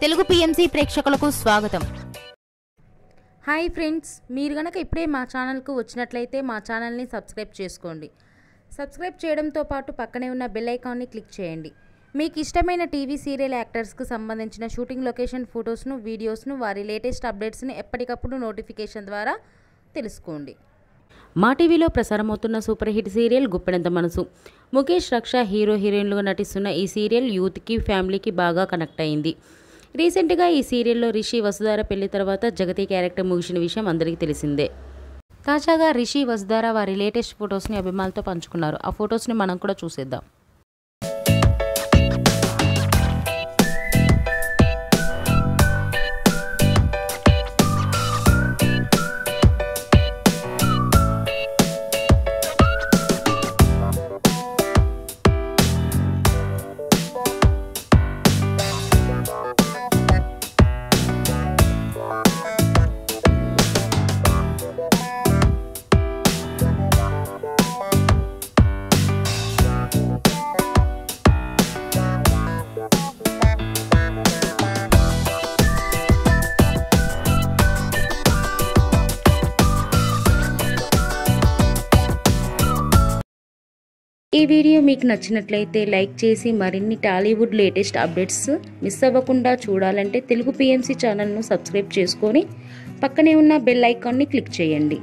Telugu PMC ప్రేక్షకులకు స్వాగతం. Hi friends, మీరు గనక ఇప్పుడే మా ఛానల్కు వచ్చినట్లయితే మా ఛానల్ని సబ్స్క్రైబ్ చేసుకోండి. సబ్స్క్రైబ్ చేయడంతో పాటు పక్కనే ఉన్న బెల్ ఐకాన్ని క్లిక్ చేయండి. మీకు ఇష్టమైన టీవీ సీరియల్ యాక్టర్స్కు సంబంధించిన షూటింగ్ లొకేషన్ ఫొటోస్ను, వీడియోస్ను, వారి లేటెస్ట్ అప్డేట్స్ని ఎప్పటికప్పుడు నోటిఫికేషన్ ద్వారా తెలుసుకోండి. మా టీవీలో ప్రసారమవుతున్న సూపర్ హిట్ సీరియల్ గుప్పెడంత మనసు. ముఖేష్, రక్ష హీరో హీరోయిన్లుగా నటిస్తున్న ఈ సీరియల్ యూత్కి, ఫ్యామిలీకి బాగా కనెక్ట్ అయింది. రీసెంట్గా ఈ సీరియల్లో రిషి, వసుధార పెళ్లి తర్వాత జగతి క్యారెక్టర్ ముగిసిన విషయం అందరికీ తెలిసిందే. తాజాగా రిషి, వసుధార వారి లేటెస్ట్ ఫొటోస్ని అభిమానులతో పంచుకున్నారు. ఆ ఫొటోస్ని మనం కూడా చూసేద్దాం. ఈ వీడియో మీకు నచ్చినట్లయితే లైక్ చేసి మరిన్ని టాలీవుడ్ లేటెస్ట్ అప్డేట్స్ మిస్ అవ్వకుండా చూడాలంటే తెలుగు పిఎంసి ఛానల్ను సబ్స్క్రైబ్ చేసుకొని పక్కనే ఉన్న బెల్ ఐకాన్ని క్లిక్ చేయండి.